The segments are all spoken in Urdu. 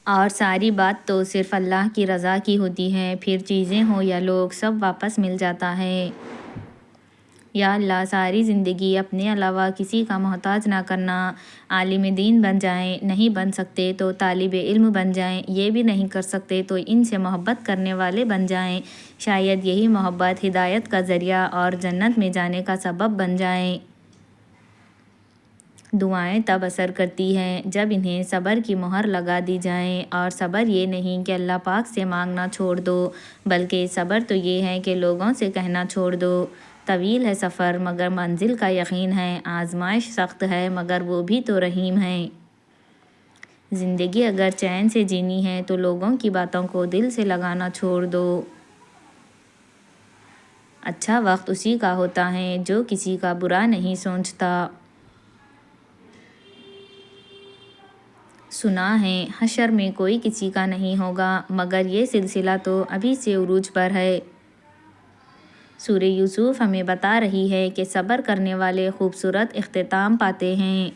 اور ساری بات تو صرف اللہ کی رضا کی ہوتی ہے، پھر چیزیں ہوں یا لوگ سب واپس مل جاتا ہے۔ یا اللہ ساری زندگی اپنے علاوہ کسی کا محتاج نہ کرنا۔ عالم دین بن جائیں، نہیں بن سکتے تو طالب علم بن جائیں، یہ بھی نہیں کر سکتے تو ان سے محبت کرنے والے بن جائیں، شاید یہی محبت ہدایت کا ذریعہ اور جنت میں جانے کا سبب بن جائیں۔ دعائیں تب اثر کرتی ہیں جب انہیں صبر کی مہر لگا دی جائے، اور صبر یہ نہیں کہ اللہ پاک سے مانگنا چھوڑ دو، بلکہ صبر تو یہ ہے کہ لوگوں سے کہنا چھوڑ دو۔ طویل ہے سفر مگر منزل کا یقین ہے، آزمائش سخت ہے مگر وہ بھی تو رحیم ہے۔ زندگی اگر چین سے جینی ہے تو لوگوں کی باتوں کو دل سے لگانا چھوڑ دو۔ اچھا وقت اسی کا ہوتا ہے جو کسی کا برا نہیں سوچتا۔ سنا ہے حشر میں کوئی کسی کا نہیں ہوگا، مگر یہ سلسلہ تو ابھی سے عروج پر ہے۔ سورہ یوسف ہمیں بتا رہی ہے کہ صبر کرنے والے خوبصورت اختتام پاتے ہیں۔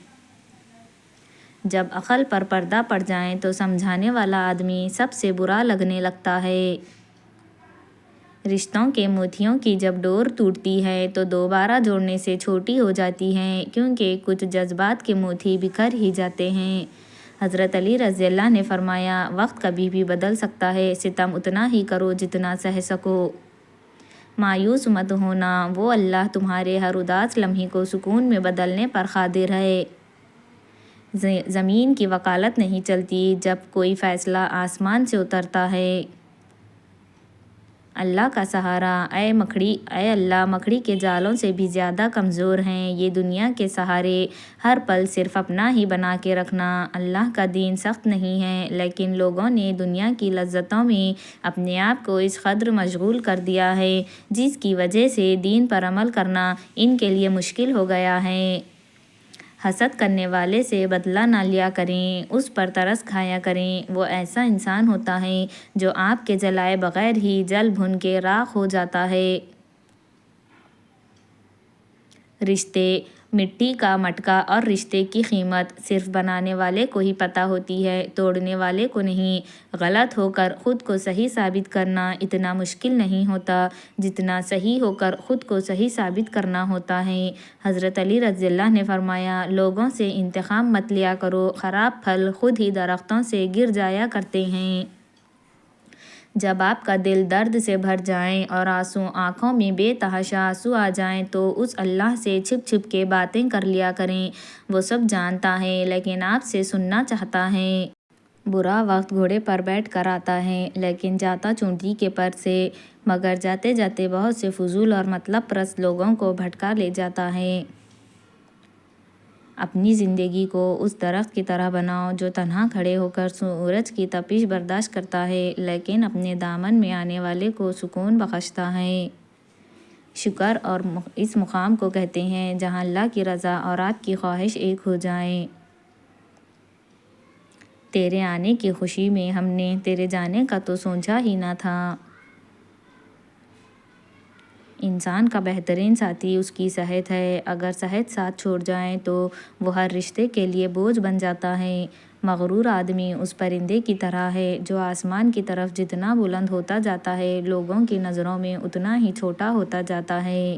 جب عقل پر پردہ پڑ جائے تو سمجھانے والا آدمی سب سے برا لگنے لگتا ہے۔ رشتوں کے موتیوں کی جب ڈور ٹوٹتی ہے تو دوبارہ جوڑنے سے چھوٹی ہو جاتی ہے، کیونکہ کچھ جذبات کے موتی بکھر ہی جاتے ہیں۔ حضرت علی رضی اللہ نے فرمایا، وقت کبھی بھی بدل سکتا ہے، ستم اتنا ہی کرو جتنا سہ سکو۔ مایوس مت ہونا، وہ اللہ تمہارے ہر اداس لمحے کو سکون میں بدلنے پر قادر ہے۔ زمین کی وکالت نہیں چلتی جب کوئی فیصلہ آسمان سے اترتا ہے۔ اللہ کا سہارا، اے اللہ مکڑی کے جالوں سے بھی زیادہ کمزور ہیں یہ دنیا کے سہارے، ہر پل صرف اپنا ہی بنا کے رکھنا۔ اللہ کا دین سخت نہیں ہے، لیکن لوگوں نے دنیا کی لذتوں میں اپنے آپ کو اس قدر مشغول کر دیا ہے جس کی وجہ سے دین پر عمل کرنا ان کے لیے مشکل ہو گیا ہے۔ حسد کرنے والے سے بدلہ نہ لیا کریں، اس پر ترس کھایا کریں، وہ ایسا انسان ہوتا ہے جو آپ کے جلائے بغیر ہی جل بھن کے راکھ ہو جاتا ہے۔ رشتے مٹی کا مٹکا، اور رشتے کی قیمت صرف بنانے والے کو ہی پتہ ہوتی ہے، توڑنے والے کو نہیں۔ غلط ہو کر خود کو صحیح ثابت کرنا اتنا مشکل نہیں ہوتا جتنا صحیح ہو کر خود کو صحیح ثابت کرنا ہوتا ہے۔ حضرت علی رضی اللہ نے فرمایا، لوگوں سے انتقام مت لیا کرو، خراب پھل خود ہی درختوں سے گر جایا کرتے ہیں۔ جب آپ کا دل درد سے بھر جائے اور آنکھوں میں بے تحاشا آنسو آ جائیں تو اس اللہ سے چھپ چھپ کے باتیں کر لیا کریں، وہ سب جانتا ہے لیکن آپ سے سننا چاہتا ہے۔ برا وقت گھوڑے پر بیٹھ کر آتا ہے لیکن جاتا چونٹی کے پر سے، مگر جاتے جاتے بہت سے فضول اور مطلب پرست لوگوں کو بھٹکا لے جاتا ہے۔ اپنی زندگی کو اس درخت کی طرح بناؤ جو تنہا کھڑے ہو کر سورج کی تپش برداشت کرتا ہے لیکن اپنے دامن میں آنے والے کو سکون بخشتا ہے۔ شکر اور اس مقام کو کہتے ہیں جہاں اللہ کی رضا اور آپ کی خواہش ایک ہو جائیں۔ تیرے آنے کی خوشی میں ہم نے تیرے جانے کا تو سوچا ہی نہ تھا۔ انسان کا بہترین ساتھی اس کی صحت ہے، اگر صحت ساتھ چھوڑ جائے تو وہ ہر رشتے کے لیے بوجھ بن جاتا ہے۔ مغرور آدمی اس پرندے کی طرح ہے جو آسمان کی طرف جتنا بلند ہوتا جاتا ہے لوگوں کی نظروں میں اتنا ہی چھوٹا ہوتا جاتا ہے۔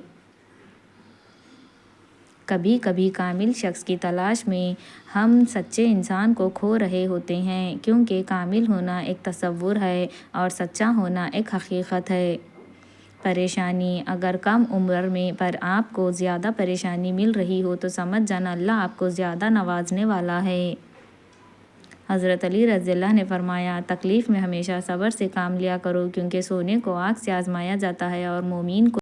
کبھی کبھی کامل شخص کی تلاش میں ہم سچے انسان کو کھو رہے ہوتے ہیں، کیونکہ کامل ہونا ایک تصور ہے اور سچا ہونا ایک حقیقت ہے۔ پریشانی، اگر کم عمر میں پر آپ کو زیادہ پریشانی مل رہی ہو تو سمجھ جانا اللہ آپ کو زیادہ نوازنے والا ہے۔ حضرت علی رضی اللہ نے فرمایا، تکلیف میں ہمیشہ صبر سے کام لیا کرو، کیونکہ سونے کو آگ سے آزمایا جاتا ہے اور مومن کو